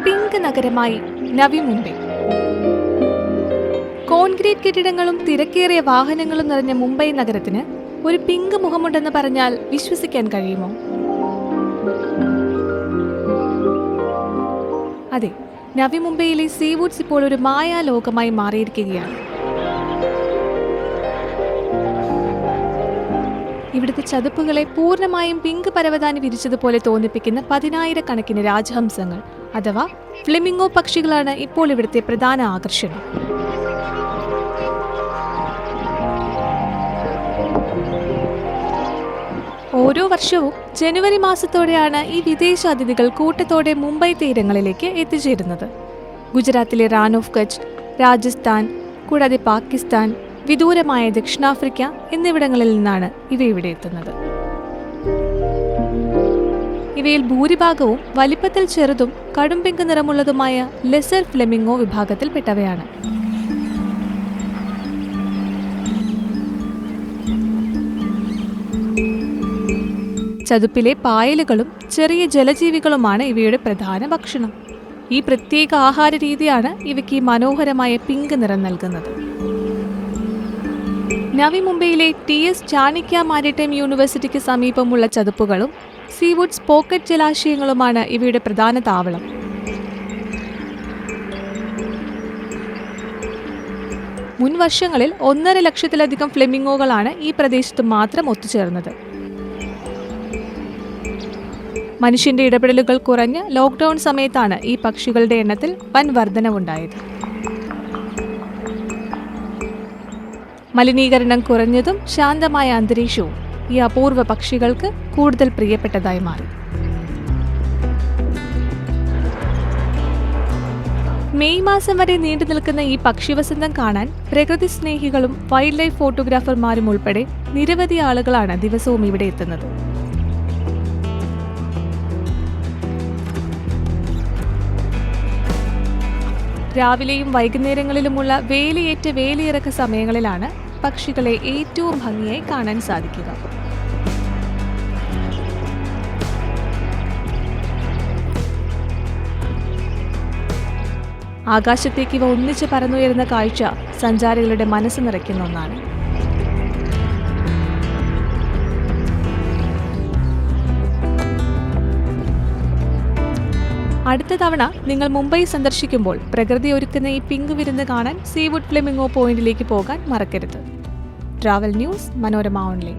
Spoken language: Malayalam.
പിങ്ക് നഗരമായി നവി മുംബൈ. കോൺക്രീറ്റ് കെട്ടിടങ്ങളും തിരക്കേറിയ വാഹനങ്ങളും നിറഞ്ഞ മുംബൈ നഗരത്തിന് ഒരു പിങ്ക് മുഖമുണ്ടെന്ന് പറഞ്ഞാൽ വിശ്വസിക്കാൻ കഴിയുമോ? അതെ, നവി മുംബൈയിലെ സീവുഡ്സ് ഇപ്പോൾ ഒരു മായാലോകമായി മാറിയിരിക്കുകയാണ്. ഇവിടുത്തെ ചതുപ്പുകളെ പൂർണ്ണമായും പിങ്ക് പരവതാനി വിരിച്ചതുപോലെ തോന്നിപ്പിക്കുന്ന 10,000-കണക്കിന് രാജഹംസങ്ങൾ അഥവാ ഫ്ലെമിംഗോ പക്ഷികളാണ് ഇപ്പോൾ ഇവിടുത്തെ പ്രധാന ആകർഷണം. ഓരോ വർഷവും ജനുവരി മാസത്തോടെയാണ് ഈ വിദേശ അതിഥികൾ കൂട്ടത്തോടെ മുംബൈ തീരങ്ങളിലേക്ക് എത്തിച്ചേരുന്നത്. ഗുജറാത്തിലെ റാൻ ഓഫ് കച്ച്, രാജസ്ഥാൻ, കൂടാതെ പാകിസ്ഥാൻ, വിദൂരമായ ദക്ഷിണാഫ്രിക്ക എന്നിവിടങ്ങളിൽ നിന്നാണ് ഇവ ഇവിടെ എത്തുന്നത്. ഇവയിൽ ഭൂരിഭാഗവും വലിപ്പത്തിൽ ചെറുതും കടും പിങ്ക് നിറമുള്ളതുമായ ലെസർ ഫ്ലെമിംഗോ വിഭാഗത്തിൽപ്പെട്ടവയാണ്. ചതുപ്പിലെ പായലുകളും ചെറിയ ജലജീവികളുമാണ് ഇവയുടെ പ്രധാന ഭക്ഷണം. ഈ പ്രത്യേക ആഹാര രീതിയാണ് ഇവയ്ക്ക് മനോഹരമായ പിങ്ക് നിറം നൽകുന്നത്. നവി മുംബൈയിലെ TS ചാണിക്യ മാരിടൈം യൂണിവേഴ്സിറ്റിക്ക് സമീപമുള്ള ചതുപ്പുകളും സീവുഡ്സ് പോക്കറ്റ് ജലാശയങ്ങളുമാണ് ഇവയുടെ പ്രധാന താവളം. മുൻ വർഷങ്ങളിൽ 1.5 ലക്ഷത്തിലധികം ഫ്ലെമിംഗോകളാണ് ഈ പ്രദേശത്ത് മാത്രം ഒത്തുചേർന്നത്. മനുഷ്യന്റെ ഇടപെടലുകൾ കുറഞ്ഞ ലോക്ക്ഡൌൺ സമയത്താണ് ഈ പക്ഷികളുടെ എണ്ണത്തിൽ വൻ വർധനവുണ്ടായത്. മലിനീകരണം കുറഞ്ഞതും ശാന്തമായ അന്തരീക്ഷവും ഈ അപൂർവ പക്ഷികൾക്ക് കൂടുതൽ പ്രിയപ്പെട്ടതായി മാറി. മെയ് മാസം വരെ നീണ്ടു നിൽക്കുന്ന ഈ പക്ഷിവസന്തം കാണാൻ പ്രകൃതി സ്നേഹികളും വൈൽഡ് ലൈഫ് ഫോട്ടോഗ്രാഫർമാരും ഉൾപ്പെടെ നിരവധി ആളുകളാണ് ദിവസവും ഇവിടെ എത്തുന്നത്. രാവിലെയും വൈകുന്നേരങ്ങളിലുമുള്ള വേലിയേറ്റ വേലിയിറക്ക സമയങ്ങളിലാണ് പക്ഷികളെ ഏറ്റവും ഭംഗിയായി കാണാൻ സാധിക്കുക. ആകാശത്തേക്ക് ഇവ ഒന്നിച്ച് പറന്നുയരുന്ന കാഴ്ച സഞ്ചാരികളുടെ മനസ്സ് നിറയ്ക്കുന്ന ഒന്നാണ്. അടുത്ത തവണ നിങ്ങൾ മുംബൈ സന്ദർശിക്കുമ്പോൾ പ്രകൃതി ഒരുക്കുന്ന ഈ പിങ്ക് വിരുന്ന് കാണാൻ സീവുഡ് ഫ്ലെമിംഗോ പോയിന്റിലേക്ക് പോകാൻ മറക്കരുത്. Travel news, Manorama online.